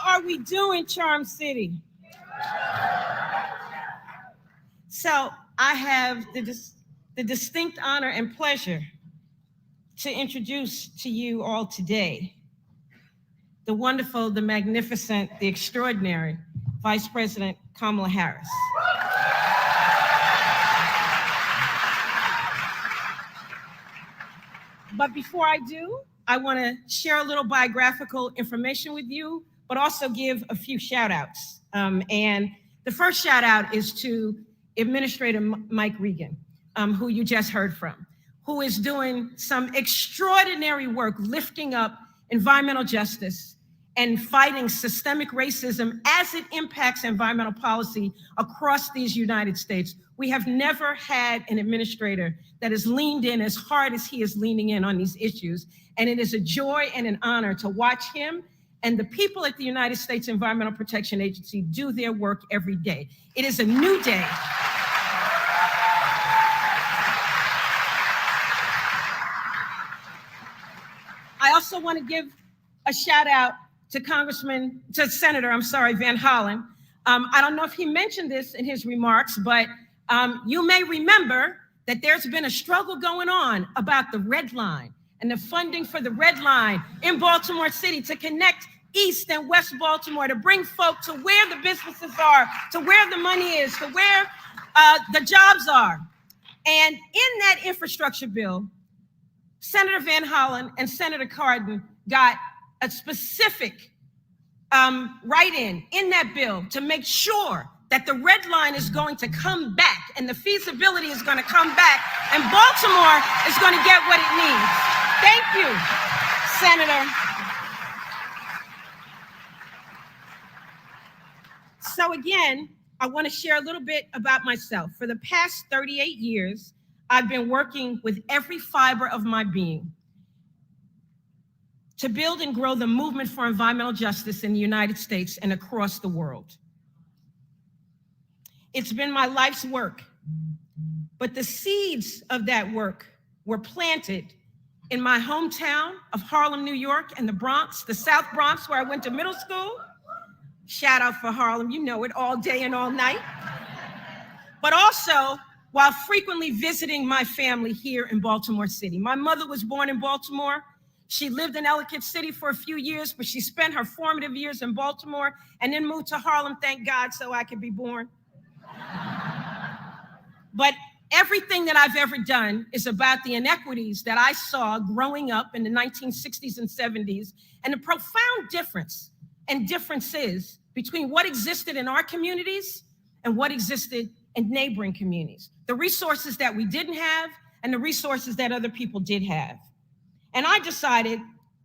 are we doing, Charm City? So I have the distinct honor and pleasure to introduce to you all today the wonderful, the magnificent, the extraordinary Vice President Kamala Harris. But before I do, I want to share a little biographical information with you, but also give a few shout outs. And the first shout out is to Administrator Mike Regan, who you just heard from, who is doing some extraordinary work lifting up environmental justice and fighting systemic racism as it impacts environmental policy across these United States. We have never had an administrator that has leaned in as hard as he is leaning in on these issues. And it is a joy and an honor to watch him and the people at the United States Environmental Protection Agency do their work every day. It is a new day. I also want to give a shout out to Senator Van Hollen. I don't know if he mentioned this in his remarks, but you may remember that there's been a struggle going on about the Red Line and the funding for the Red Line in Baltimore City to connect East and West Baltimore, to bring folk to where the businesses are, to where the money is, to where the jobs are. And in that infrastructure bill, Senator Van Hollen and Senator Cardin got a specific write-in in that bill to make sure that the Red Line is going to come back and the feasibility is going to come back and Baltimore is going to get what it needs. Thank you, Senator. So again, I want to share a little bit about myself. For the past 38 years, I've been working with every fiber of my being to build and grow the movement for environmental justice in the United States and across the world. It's been my life's work, but the seeds of that work were planted in my hometown of Harlem, New York, and the Bronx, the South Bronx, where I went to middle school. Shout out for Harlem, you know it, all day and all night. But also, while frequently visiting my family here in Baltimore City. My mother was born in Baltimore. She lived in Ellicott City for a few years, but she spent her formative years in Baltimore and then moved to Harlem, thank God, so I could be born. But everything that I've ever done is about the inequities that I saw growing up in the 1960s and 70s and the profound differences between what existed in our communities and what existed in neighboring communities. The resources that we didn't have and the resources that other people did have. And I decided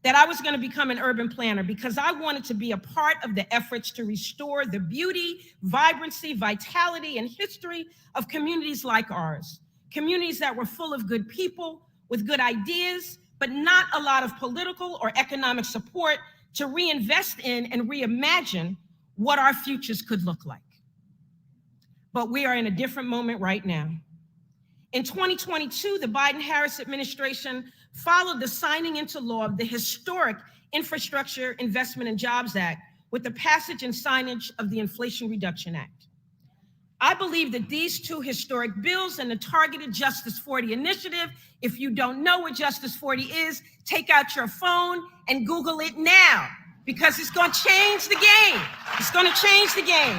that I was going to become an urban planner because I wanted to be a part of the efforts to restore the beauty, vibrancy, vitality, and history of communities like ours. Communities that were full of good people with good ideas, but not a lot of political or economic support to reinvest in and reimagine what our futures could look like. But we are in a different moment right now. In 2022, the Biden-Harris administration followed the signing into law of the historic Infrastructure Investment and Jobs Act with the passage and signage of the Inflation Reduction Act. I believe that these two historic bills and the Targeted Justice 40 initiative, if you don't know what Justice 40 is, take out your phone and Google it now, because it's going to change the game. It's going to change the game.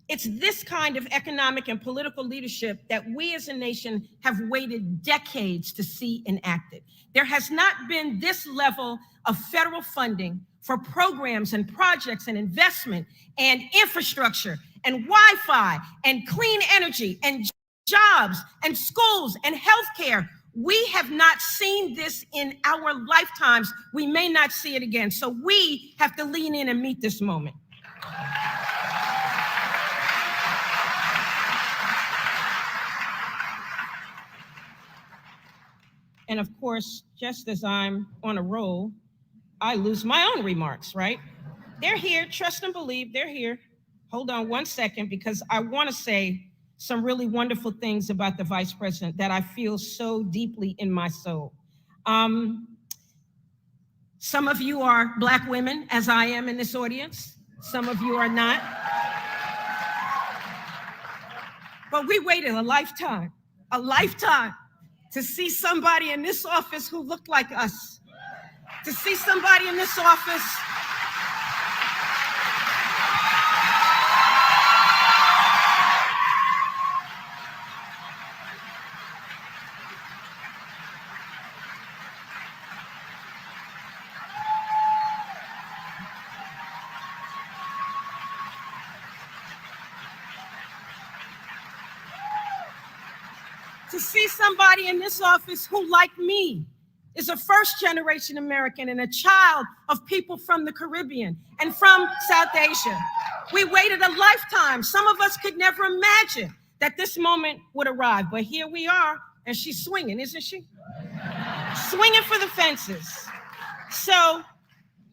It's this kind of economic and political leadership that we as a nation have waited decades to see enacted. There has not been this level of federal funding for programs and projects and investment and infrastructure and Wi-Fi and clean energy and jobs and schools and healthcare. We have not seen this in our lifetimes. We may not see it again. So we have to lean in and meet this moment. And of course, just as I'm on a roll, I lose my own remarks, right? They're here, trust and believe, they're here. Hold on one second, because I want to say some really wonderful things about the Vice President that I feel so deeply in my soul. Some of you are Black women, as I am in this audience. Some of you are not. But we waited a lifetime to see somebody in this office who looked like us, to see somebody in this office who, like me, is a first-generation American and a child of people from the Caribbean and from South Asia. We waited a lifetime. Some of us could never imagine that this moment would arrive, but here we are, and she's swinging, isn't she? Swinging for the fences. So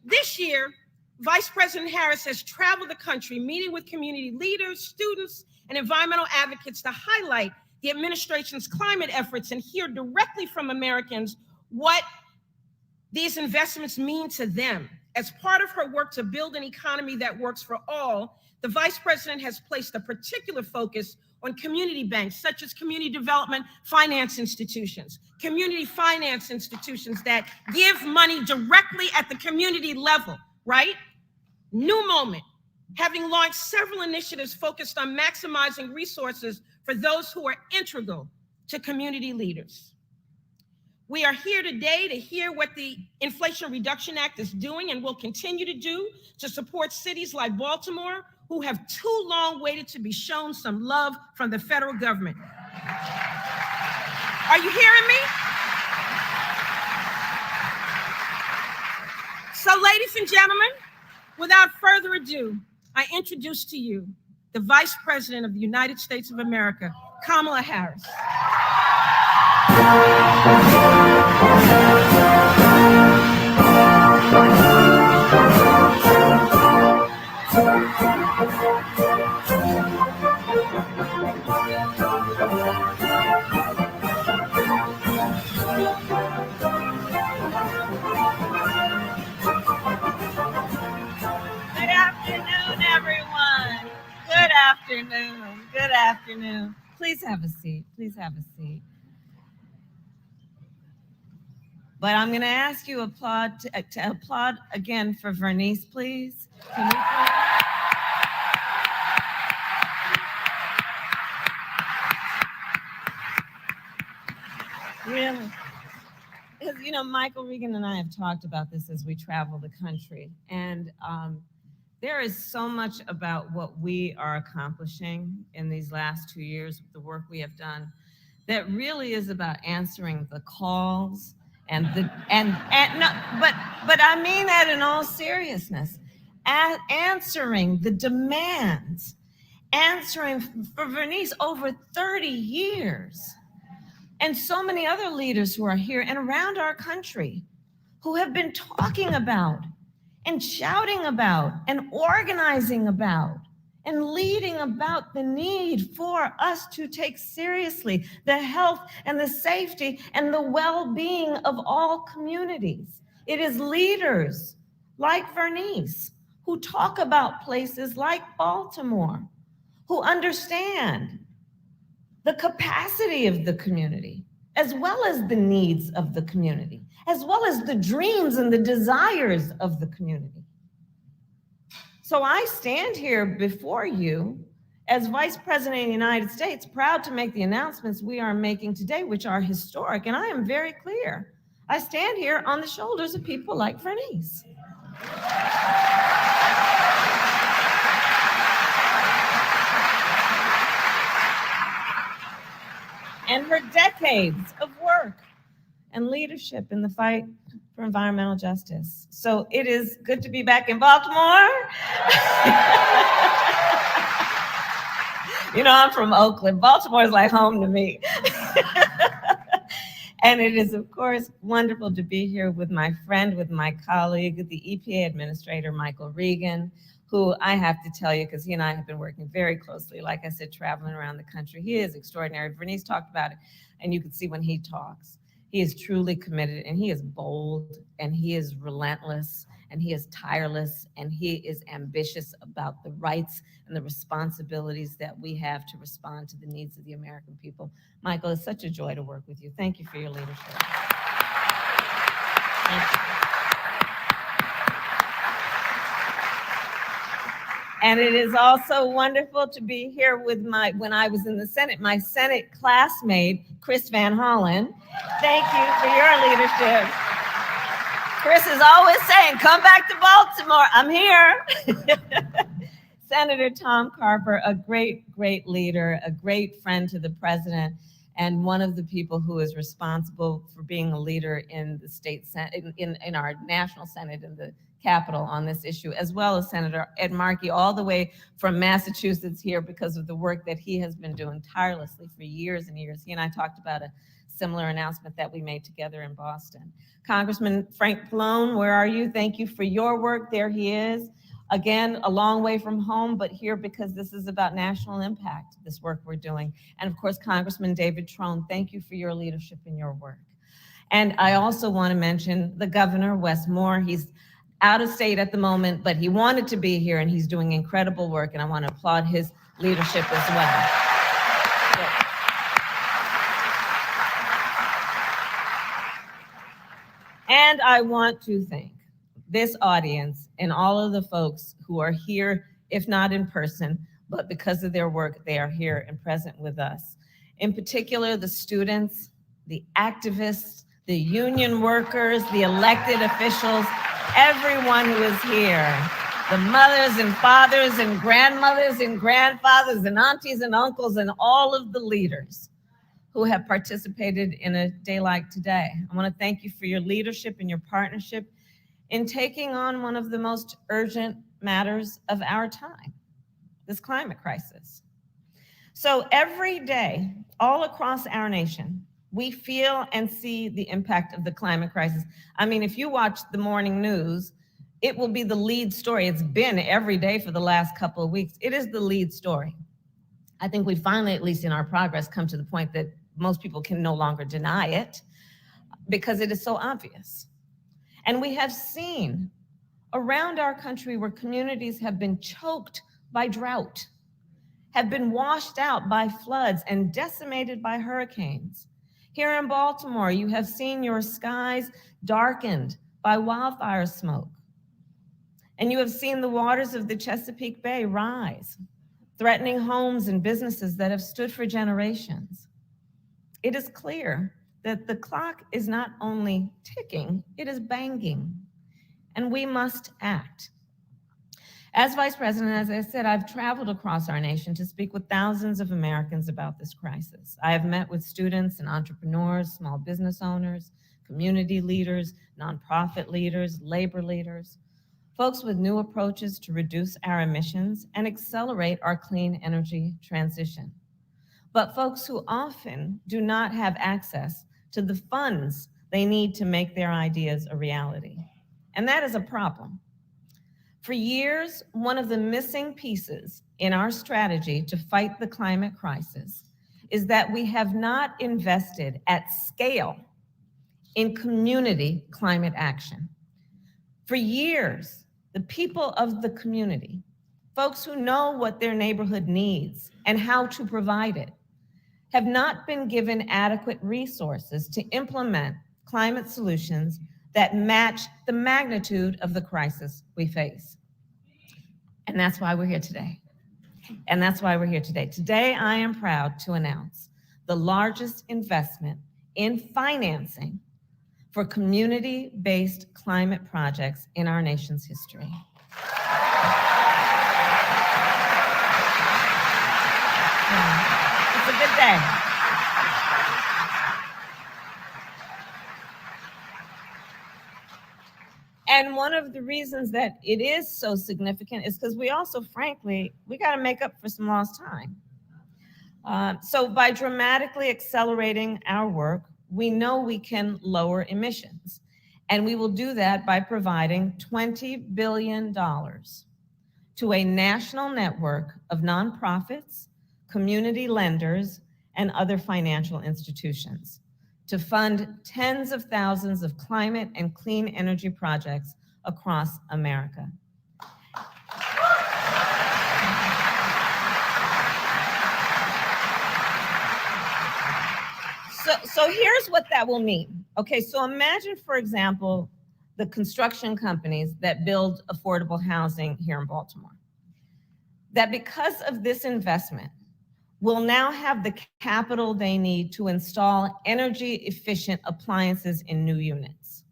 this year, Vice President Harris has traveled the country, meeting with community leaders, students, and environmental advocates to highlight the administration's climate efforts and hear directly from Americans what these investments mean to them. As part of her work to build an economy that works for all, the Vice President has placed a particular focus on community banks, such as community development finance institutions, community finance institutions that give money directly at the community level, right? New moment, having launched several initiatives focused on maximizing resources for those who are integral to community leaders. We are here today to hear what the Inflation Reduction Act is doing and will continue to do to support cities like Baltimore, who have too long waited to be shown some love from the federal government. Are you hearing me? So, ladies and gentlemen, without further ado, I introduce to you the Vice President of the United States of America, Kamala Harris. Good afternoon. Please have a seat. But I'm going to ask you to applaud again for Vernice, please. Can you please? Really? Because, Michael, Regan, and I have talked about this as we travel the country. And there is so much about what we are accomplishing in these last 2 years with the work we have done that really is about answering the calls but I mean that in all seriousness, answering the demands, answering for Vernice over 30 years, and so many other leaders who are here and around our country who have been talking about and shouting about and organizing about and leading about the need for us to take seriously the health and the safety and the well-being of all communities. It is leaders like Vernice who talk about places like Baltimore, who understand the capacity of the community, as well as the needs of the community, as well as the dreams and the desires of the community. So I stand here before you as Vice President of the United States, proud to make the announcements we are making today, which are historic. And I am very clear. I stand here on the shoulders of people like Vernice. And her decades of work and leadership in the fight for environmental justice. So it is good to be back in Baltimore. I'm from Oakland. Baltimore is like home to me. And it is, of course, wonderful to be here with my friend, with my colleague, the EPA Administrator, Michael Regan, who I have to tell you, because he and I have been working very closely, like I said, traveling around the country. He is extraordinary. Vernice talked about it, and you can see when he talks. He is truly committed, and he is bold, and he is relentless, and he is tireless, and he is ambitious about the rights and the responsibilities that we have to respond to the needs of the American people. Michael, it's such a joy to work with you. Thank you for your leadership. Thank you. And it is also wonderful to be here with when I was in the Senate, my Senate classmate, Chris Van Hollen. Thank you for your leadership. Chris is always saying, come back to Baltimore, I'm here. Senator Tom Carper, a great, great leader, a great friend to the president, and one of the people who is responsible for being a leader in the state Senate, in our national Senate in the Capitol on this issue, as well as Senator Ed Markey, all the way from Massachusetts here because of the work that he has been doing tirelessly for years and years. He and I talked about a similar announcement that we made together in Boston. Congressman Frank Pallone, where are you? Thank you for your work. There he is. Again, a long way from home, but here because this is about national impact, this work we're doing. And of course, Congressman David Trone, thank you for your leadership and your work. And I also want to mention the governor, Wes Moore. He's out of state at the moment, but he wanted to be here and he's doing incredible work, and I want to applaud his leadership as well. And I want to thank this audience and all of the folks who are here, if not in person, but because of their work, they are here and present with us. In particular, the students, the activists, the union workers, the elected officials, everyone who is here, the mothers and fathers and grandmothers and grandfathers and aunties and uncles and all of the leaders who have participated in a day like today. I want to thank you for your leadership and your partnership in taking on one of the most urgent matters of our time, this climate crisis. So every day, all across our nation, we feel and see the impact of the climate crisis. I mean, if you watch the morning news, it will be the lead story. It's been every day for the last couple of weeks. It is the lead story. I think we finally, at least in our progress, come to the point that most people can no longer deny it because it is so obvious. And we have seen around our country where communities have been choked by drought, have been washed out by floods and decimated by hurricanes. Here in Baltimore, you have seen your skies darkened by wildfire smoke. And you have seen the waters of the Chesapeake Bay rise, threatening homes and businesses that have stood for generations. It is clear that the clock is not only ticking, it is banging, and we must act. As Vice President, as I said, I've traveled across our nation to speak with thousands of Americans about this crisis. I have met with students and entrepreneurs, small business owners, community leaders, nonprofit leaders, labor leaders, folks with new approaches to reduce our emissions and accelerate our clean energy transition. But folks who often do not have access to the funds they need to make their ideas a reality. And that is a problem. For years, one of the missing pieces in our strategy to fight the climate crisis is that we have not invested at scale in community climate action. For years, the people of the community, folks who know what their neighborhood needs and how to provide it, have not been given adequate resources to implement climate solutions that match the magnitude of the crisis we face. And that's why we're here today. And that's why we're here today. Today, I am proud to announce the largest investment in financing for community-based climate projects in our nation's history. It's a good day. And one of the reasons that it is so significant is because we also, frankly, we got to make up for some lost time. So by dramatically accelerating our work, we know we can lower emissions. And we will do that by providing $20 billion to a national network of nonprofits, community lenders, and other financial institutions to fund tens of thousands of climate and clean energy projects across America. So here's what that will mean. Okay, so imagine, for example, the construction companies that build affordable housing here in Baltimore. That because of this investment, will now have the capital they need to install energy efficient appliances in new units,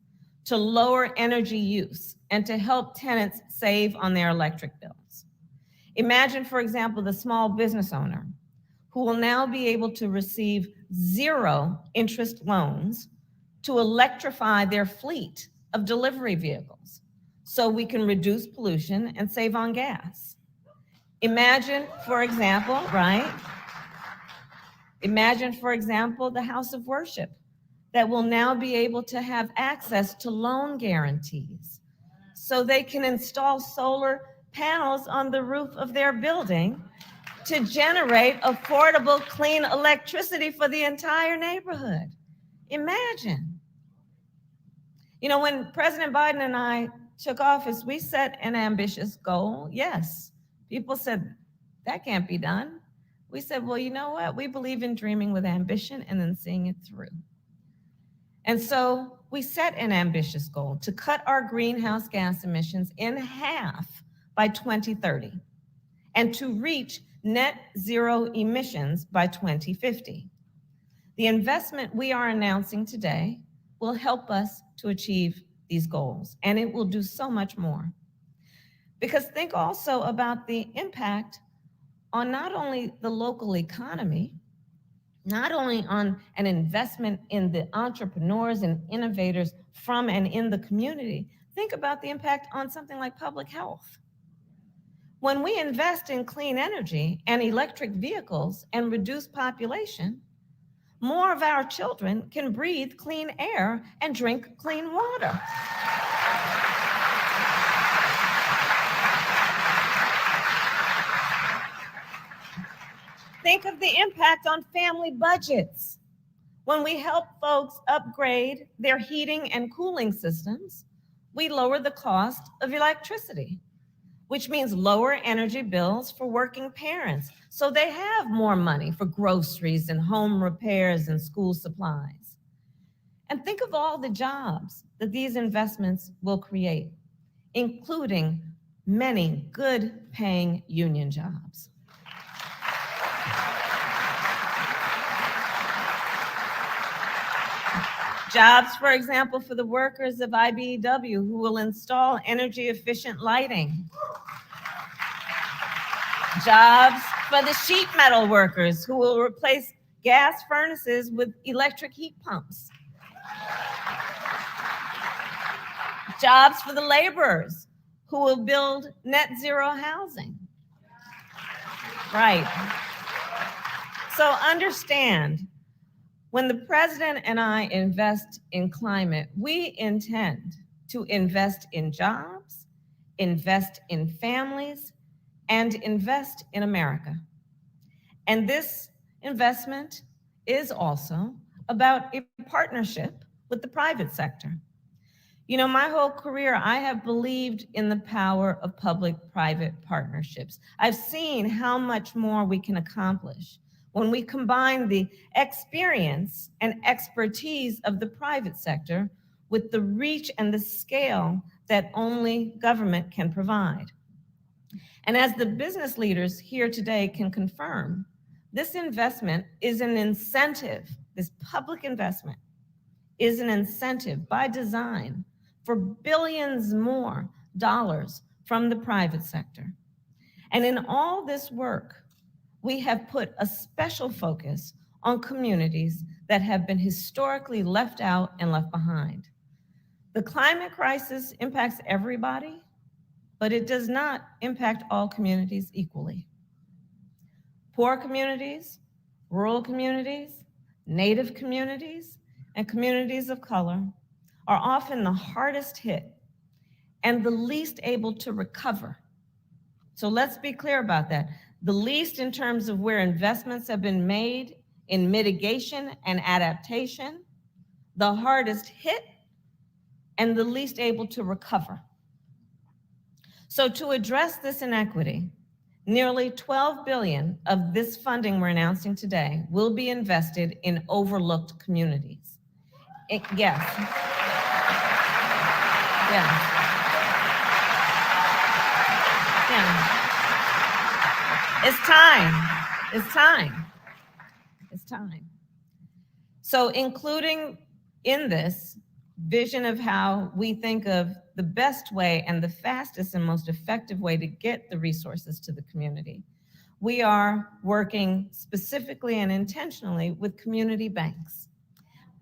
to lower energy use, and to help tenants save on their electric bills. Imagine, for example, the small business owner who will now be able to receive 0 interest loans to electrify their fleet of delivery vehicles so we can reduce pollution and save on gas. Imagine, for example, right? Imagine, for example, the house of worship that will now be able to have access to loan guarantees so they can install solar panels on the roof of their building to generate affordable, clean electricity for the entire neighborhood. Imagine. You know, when President Biden and I took office, we set an ambitious goal. Yes, people said, that can't be done. We said, well, you know what? We believe in dreaming with ambition and then seeing it through. And so we set an ambitious goal to cut our greenhouse gas emissions in half by 2030 and to reach net zero emissions by 2050. The investment we are announcing today will help us to achieve these goals, and it will do so much more. Because think also about the impact on not only the local economy, not only on an investment in the entrepreneurs and innovators from and in the community, think about the impact on something like public health. When we invest in clean energy and electric vehicles and reduce population, more of our children can breathe clean air and drink clean water. Think of the impact on family budgets. When we help folks upgrade their heating and cooling systems, we lower the cost of electricity, which means lower energy bills for working parents, so they have more money for groceries and home repairs and school supplies. And think of all the jobs that these investments will create, including many good-paying union jobs. Jobs, for example, for the workers of IBEW who will install energy-efficient lighting. Jobs for the sheet metal workers who will replace gas furnaces with electric heat pumps. Jobs for the laborers who will build net zero housing. Right. So understand, when the president and I invest in climate, we intend to invest in jobs, invest in families, and invest in America. And this investment is also about a partnership with the private sector. You know, my whole career, I have believed in the power of public-private partnerships. I've seen how much more we can accomplish when we combine the experience and expertise of the private sector with the reach and the scale that only government can provide. And as the business leaders here today can confirm, this investment is an incentive, this public investment is an incentive by design for billions more dollars from the private sector. And in all this work, we have put a special focus on communities that have been historically left out and left behind. The climate crisis impacts everybody, but it does not impact all communities equally. Poor communities, rural communities, Native communities, and communities of color are often the hardest hit and the least able to recover. So let's be clear about that. The least in terms of where investments have been made in mitigation and adaptation, the hardest hit, and the least able to recover. So to address this inequity, nearly $12 billion of this funding we're announcing today will be invested in overlooked communities. Yes. Yeah. It's time. It's time. It's time. So including in this vision of how we think of the best way and the fastest and most effective way to get the resources to the community, we are working specifically and intentionally with community banks.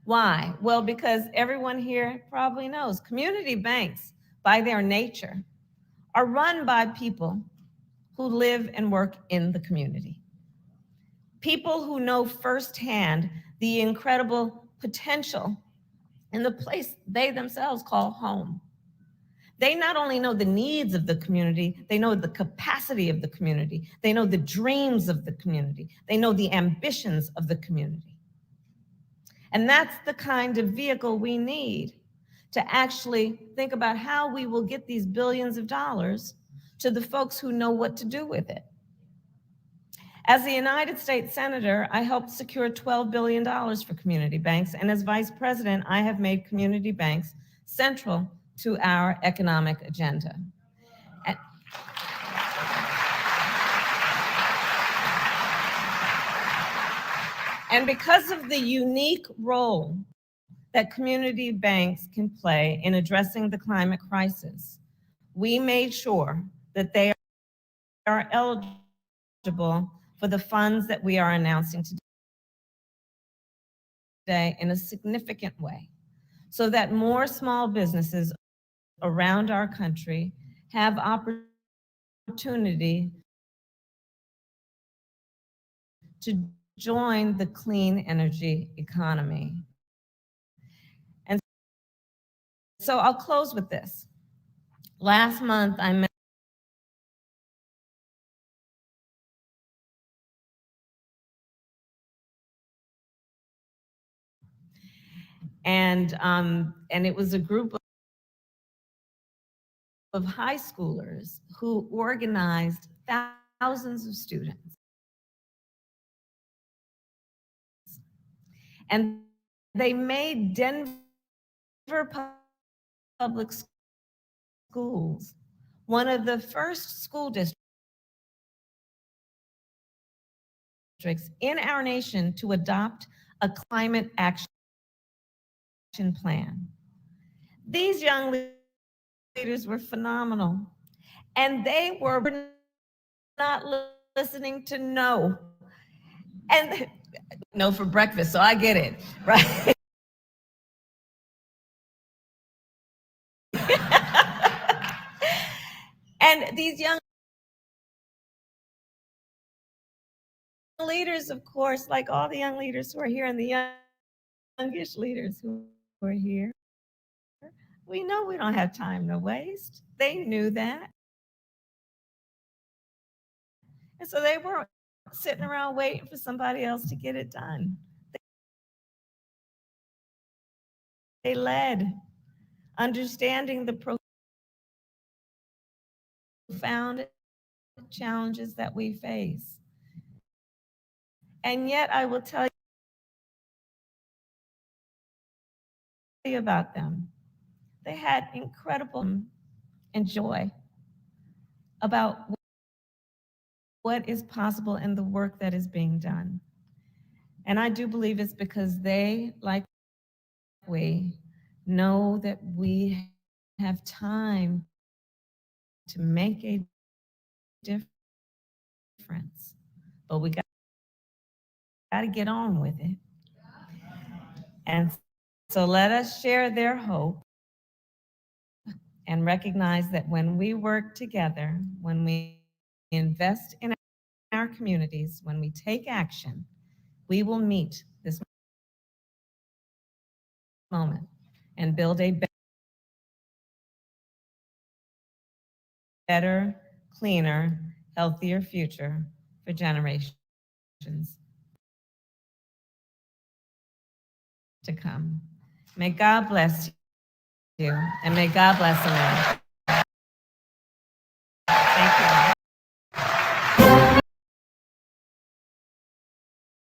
Why? Well, because everyone here probably knows community banks, by their nature, are run by people who live and work in the community. People who know firsthand the incredible potential in the place they themselves call home. They not only know the needs of the community, they know the capacity of the community, they know the dreams of the community, they know the ambitions of the community. And that's the kind of vehicle we need to actually think about how we will get these billions of dollars to the folks who know what to do with it. As a United States Senator, I helped secure $12 billion for community banks, and as Vice President, I have made community banks central to our economic agenda. And because of the unique role that community banks can play in addressing the climate crisis, we made sure that they are eligible for the funds that we are announcing today in a significant way, so that more small businesses around our country have opportunity to join the clean energy economy. And so I'll close with this. Last month, I met and it was a group of high schoolers who organized thousands of students. And they made Denver public schools one of the first school districts in our nation to adopt a climate action plan. These young leaders were phenomenal, and they were not listening to no. And no for breakfast, so I get it, right? And these young leaders, of course, like all the young leaders who are here and the youngish leaders who are here, we know we don't have time to waste. They knew that. And so they weren't sitting around waiting for somebody else to get it done. They led, understanding the profound challenges that we face. And yet I will tell you about them. They had incredible and joy about what is possible and the work that is being done. And I do believe it's because they, like we, know that we have time to make a difference. But we got to get on with it. And so let us share their hope and recognize that when we work together, when we invest in our communities, when we take action, we will meet this moment and build a better, cleaner, healthier future for generations to come. May God bless you, and may God bless America.